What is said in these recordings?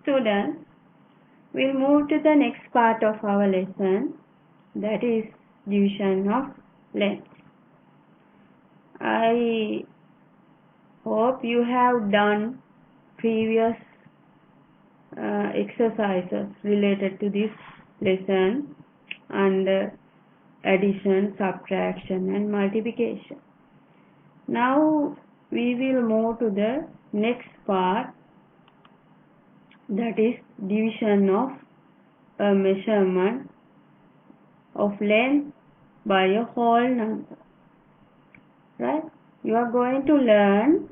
Students, we'll move to the next part of our lesson, that is division of length. I hope you have done previous exercises related to this lesson and addition, subtraction and multiplication. Now we will move to the next part, that is division of a measurement of length by a whole number. Right? You are going to learn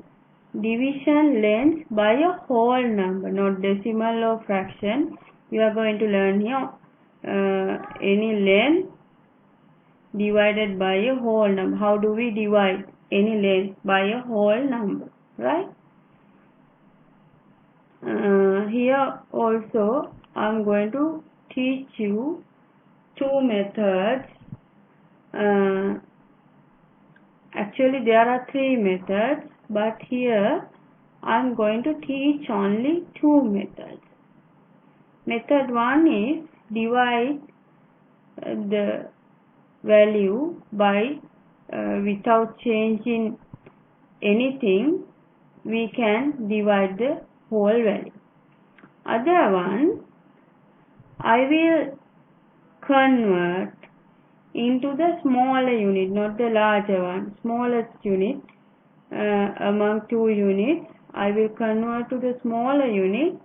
division length by a whole number, not decimal or fraction. You are going to learn here any length divided by a whole number. How do we divide any length by a whole number? Right? Here also I am going to teach you two methods. Actually there are three methods, but here I am going to teach only two methods. Method 1 is divide the value by without changing anything, we can divide the whole value. Other one, I will convert into the smaller unit, not the larger one, smallest unit among two units. I will convert to the smaller unit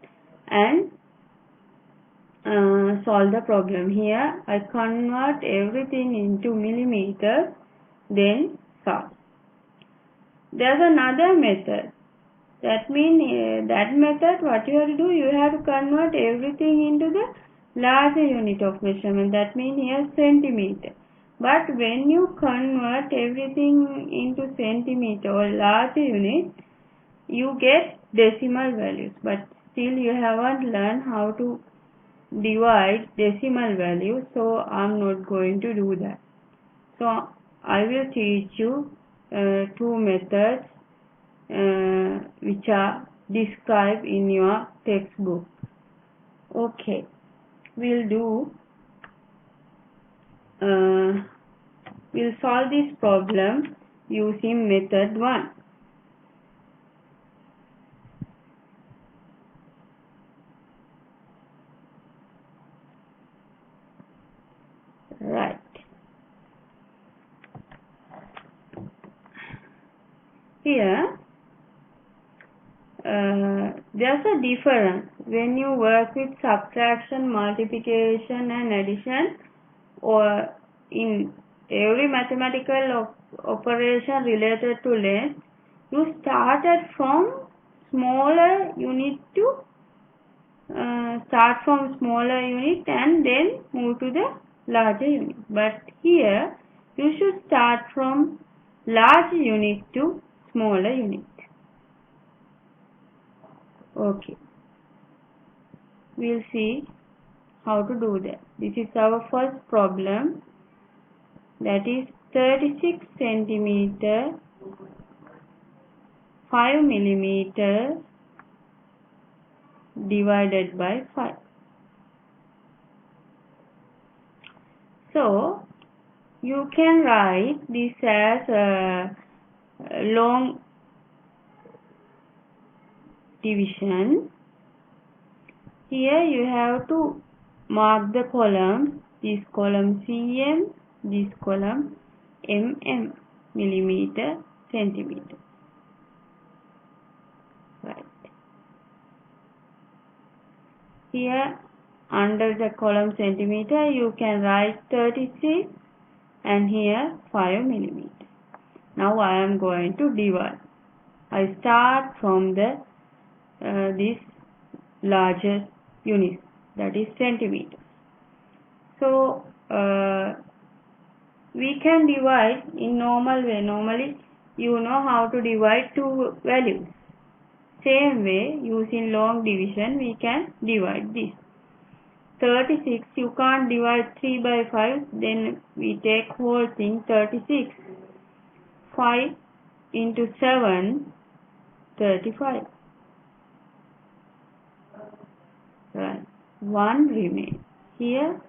and solve the problem. Here I convert everything into millimeters, then solve. There's another method. That means that method, what you have to do, you have to convert everything into the larger unit of measurement. That means here centimeter. But when you convert everything into centimeter or larger unit, you get decimal values. But still you haven't learned how to divide decimal values, so I'm not going to do that. So I will teach you two methods which are described in your textbook. Okay, we'll solve this problem using method 1. Right. Here there's a difference when you work with subtraction, multiplication and addition, or in every mathematical operation related to length. You started from smaller unit to and then move to the larger unit. But here you should start from large unit to smaller unit. Okay, we'll see how to do that. This is our first problem, that is 36 centimeter 5 millimeter divided by 5. So you can write this as a long division. Here you have to mark the column, this column cm, this column mm, millimeter, centimeter. Right. Here under the column centimeter you can write 36 and here 5 millimeter. Now I am going to divide. I start from the this larger unit, that is centimeters. So we can divide in normal way. Normally you know how to divide two values. Same way, using long division we can divide this. 36, you can't divide 3 by 5, then we take whole thing 36. 5 into 7, 35. 1 remain. Here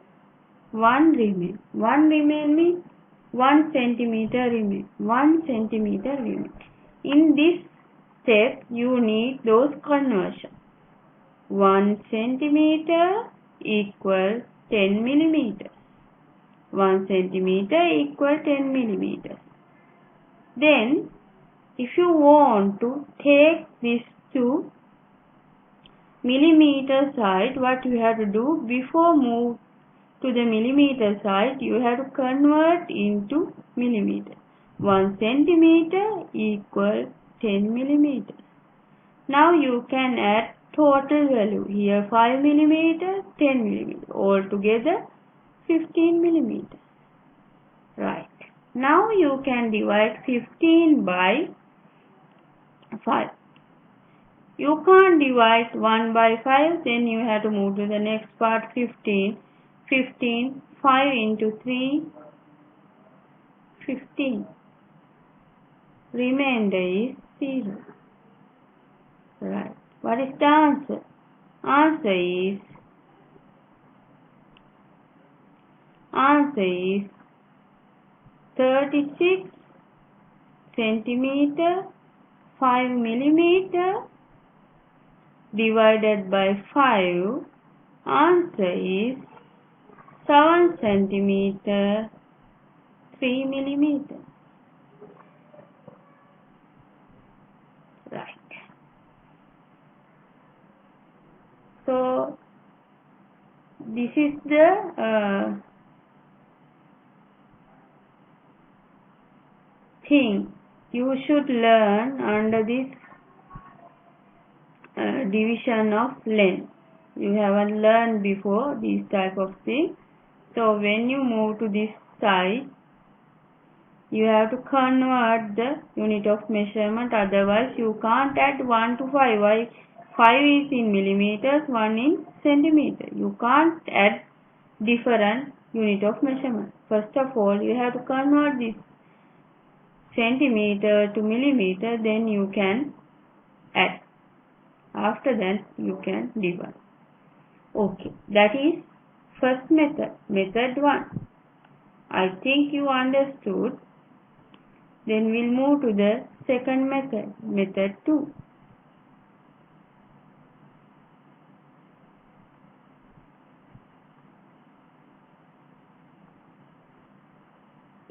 1 remain. 1 remain means 1 centimeter remain. 1 centimeter remain. In this step, you need those conversions. 1 centimeter equals 10 millimeters. 1 centimeter equals 10 millimeters. Then, if you want to take this to millimeter side, what you have to do before move to the millimeter side, you have to convert into millimeter. 1 centimeter equals 10 millimeters. Now you can add total value. Here 5 millimeter, 10 millimeter. Altogether 15 millimeters. Right. Now you can divide 15 by 5. You can't divide 1 by 5, then you have to move to the next part, 15. 15, 5 into 3, 15. Remainder is 0. Right. What is the answer? Answer is 36 centimeter 5 millimeter divided by 5. Answer is 7 centimeter 3 millimeter. Right. So this is the thing you should learn under this division of length. You haven't learned before this type of thing. So when you move to this side, you have to convert the unit of measurement, otherwise you can't add 1 to 5. Why? 5 is in millimeters, 1 in centimeter. You can't add different unit of measurement. First of all, you have to convert this centimeter to millimeter, then you can add. After that, you can divide. Okay, that is first method, method 1. I think you understood. Then we'll move to the second method, method 2.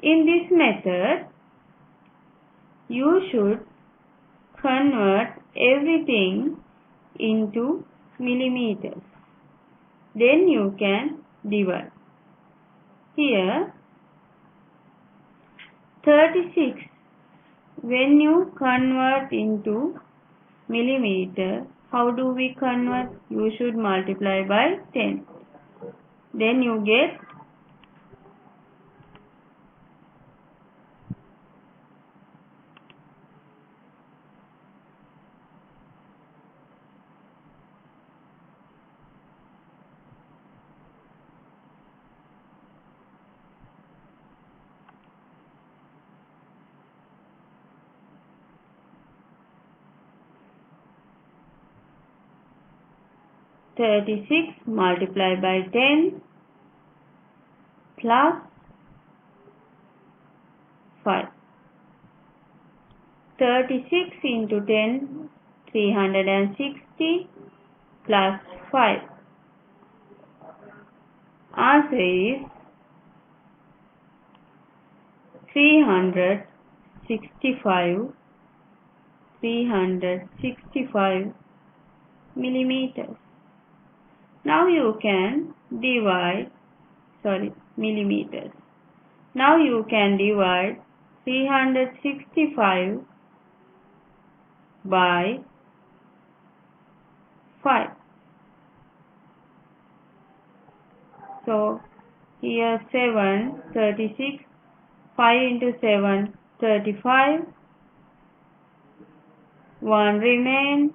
In this method, you should convert everything into millimeters. Then you can divide. Here 36, when you convert into millimeter, how do we convert? You should multiply by 10. Then you get 36 multiplied by 10 plus 5. 36 into 10, 360 plus 5. Answer is 365 millimeters. Now you can divide, millimeters. Now you can divide 365 by 5. So here 7, 36, 5 into 7, 35, 1 remain,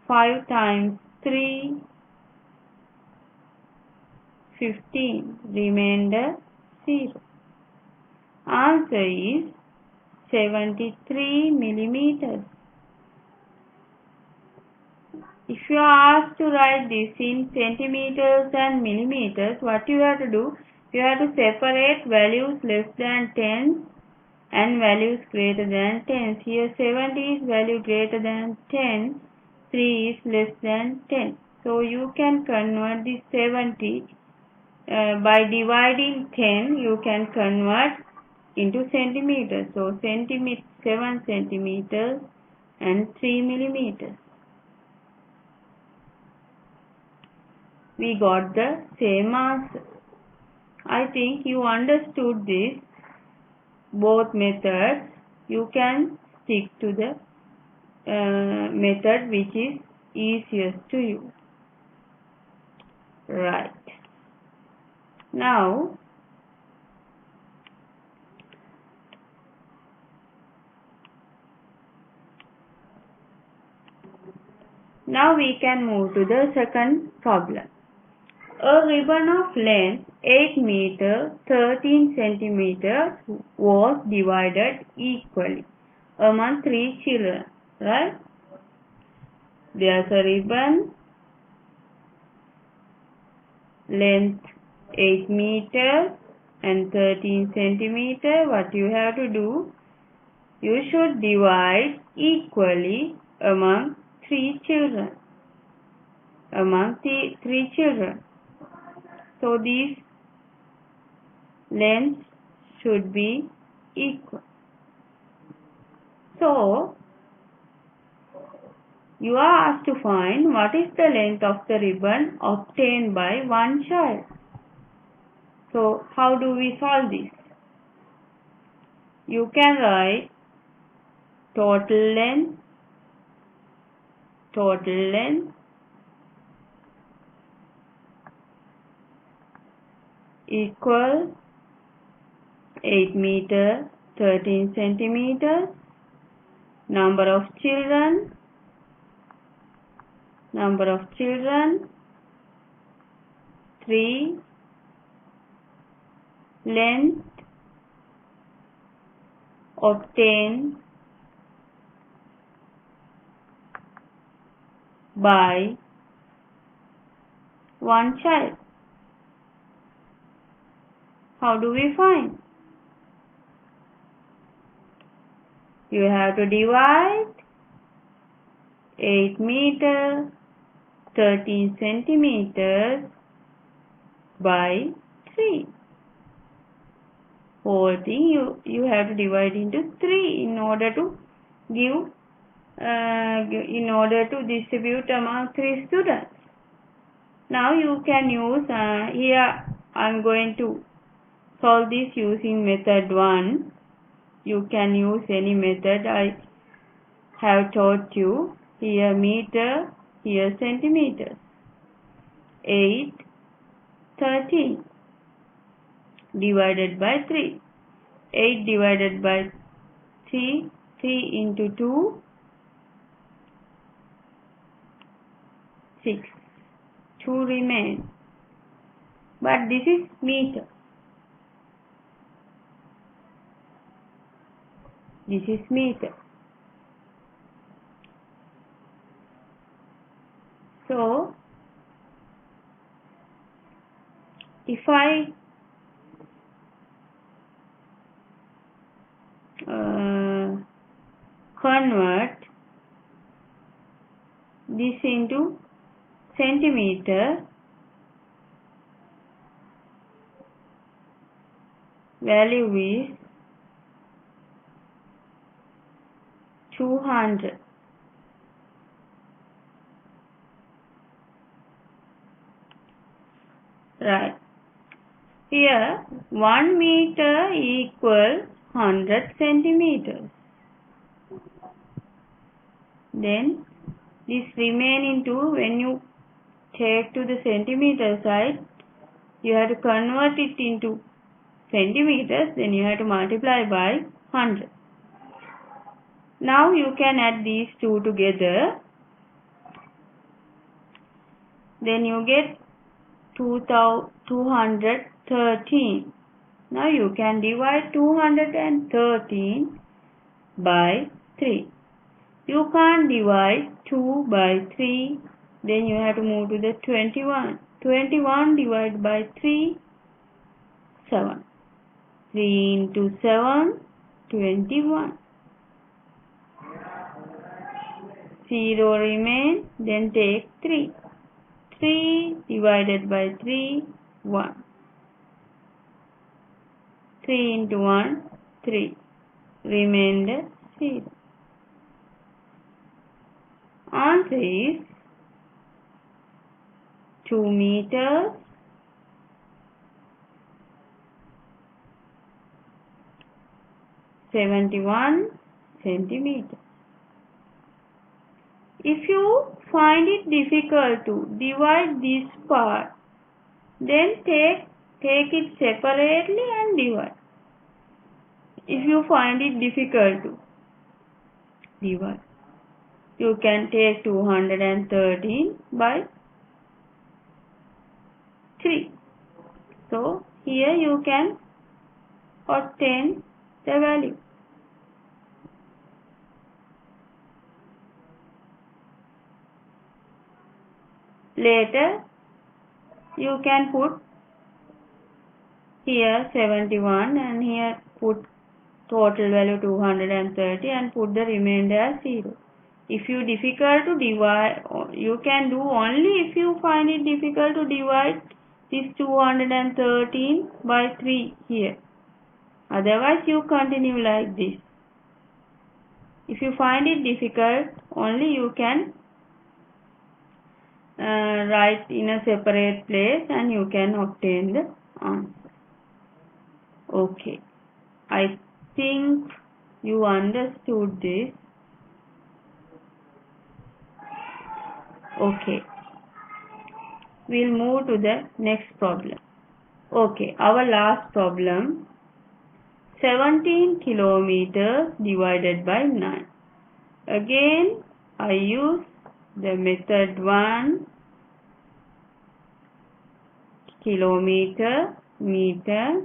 5 times 3, 15, remainder 0. Answer is 73 millimeters. If you are asked to write this in centimeters and millimeters, what you have to do? You have to separate values less than 10 and values greater than 10. Here 70 is value greater than 10, 3 is less than 10. So you can convert this 70 by dividing 10, you can convert into centimeters. So 7 centimeters and 3 millimeters. We got the same answer. I think you understood this, both methods. You can stick to the method which is easiest to you. Right. Now, we can move to the second problem. A ribbon of length 8 meter 13 centimeters was divided equally among 3 children, right? There's a ribbon length 8 meter and 13 centimeter. What you have to do? You should divide equally among 3 children. So these lengths should be equal. So you are asked to find what is the length of the ribbon obtained by one child. So how do we solve this? You can write total length equal 8 meter 13 centimeters, number of children 3, length obtained by one child. How do we find? You have to divide 8 meter 13 centimeters by 3. Whole thing you have to divide into 3 in order to distribute among 3 students. Now you can use, here I am going to solve this using method 1. You can use any method I have taught you. Here meter, here centimeters. 8, 13 divided by 3. 8 divided by 3, 3 into 2, 6. 2 remain. But this is meter. So, if I convert this into centimeter, value is 200. Right. Here 1 meter equals 100 centimeters. Then this remaining 2, when you take to the centimeter side, you have to convert it into centimeters, then you have to multiply by 100. Now you can add these two together. Then you get 213. Now you can divide 213 by 3. You can't divide 2 by 3 Then you have to move to the 21. 21 divided by 3, 7. 3 into 7, 21. 0 remain, then take 3. 3 divided by 3, 1. 3 into 1, 3. Remainder 0. Answer is 2 meters 71 centimeters. If you find it difficult to divide this part, then take it separately and divide. If you find it difficult to divide, you can take 213 by 3. So here you can obtain the value. Later you can put here 71 and here put total value 230 and put the remainder as 0. If you difficult to divide, you can do only if you find it difficult to divide this 213 by 3 here. Otherwise you continue like this. If you find it difficult, only you can write in a separate place and you can obtain the answer. Okay, I think you understood this. Okay, we'll move to the next problem. Okay, our last problem, 17 kilometers divided by 9. Again, I use the method 1, kilometer, meter,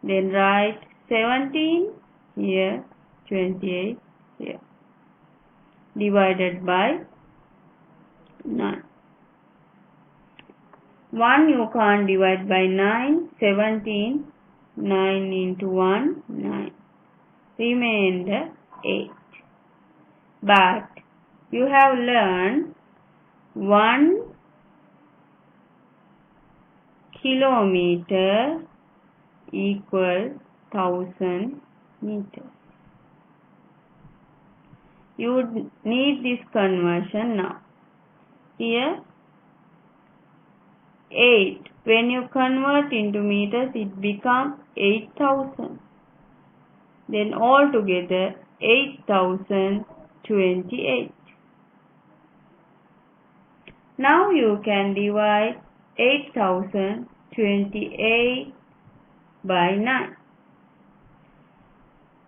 then write 17 here, 28 here, divided by 9. 1 you can't divide by 9, 17, 9 into 1, 9. Remainder 8. But you have learned 1 kilometer equal 1000 meters. You need this conversion now. Here 8. When you convert into meters, it becomes 8000. Then altogether 8028. Now you can divide 8028 by 9.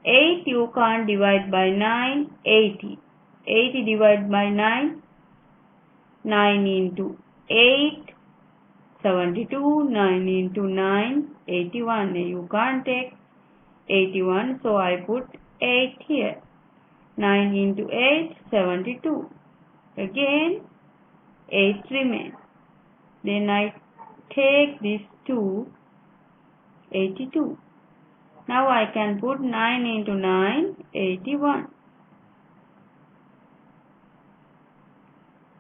8 you can't divide by 9, 80. 80 divided by 9, 9 into 8, 72, 9 into 9, 81. You can't take 81, so I put 8 here. 9 into 8, 72. Again, 8 remains. Then I take this 2, 82. Now I can put 9 into 9, 81.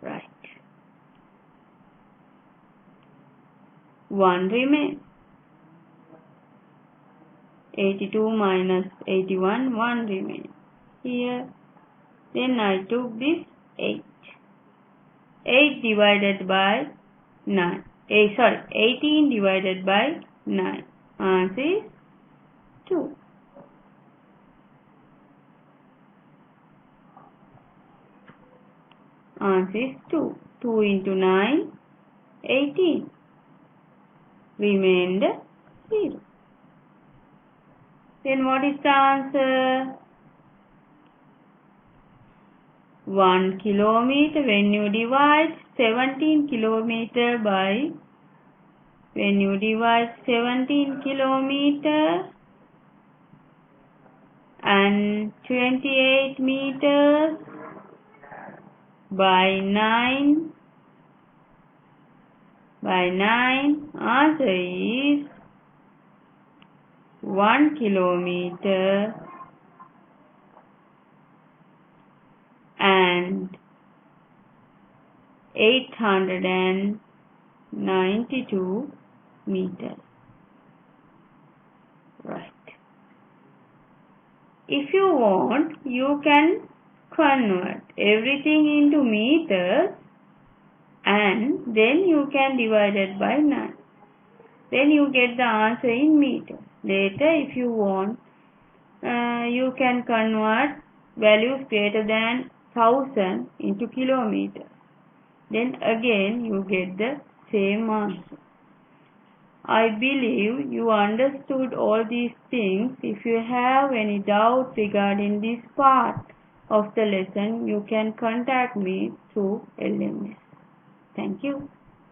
Right. 1 remains. 82 minus 81, 1 remains. Here. Then I took this 8. 8 divided by 9. 18 divided by 9. Answer is 2. Answer is 2. 2 into 9, 18. Remainder 0. Then what is the answer? 1 kilometer. When you divide 17 kilometer by, when you divide 17 kilometer and 28 meters, by 9. Answer is 1 kilometer and 892 meters. Right. If you want, you can convert everything into meters and then you can divide it by 9. Then you get the answer in meters. Later, if you want, you can convert values greater than 1000 into kilometers. Then again you get the same answer. I believe you understood all these things. If you have any doubt regarding this part of the lesson, you can contact me through LMS. Thank you.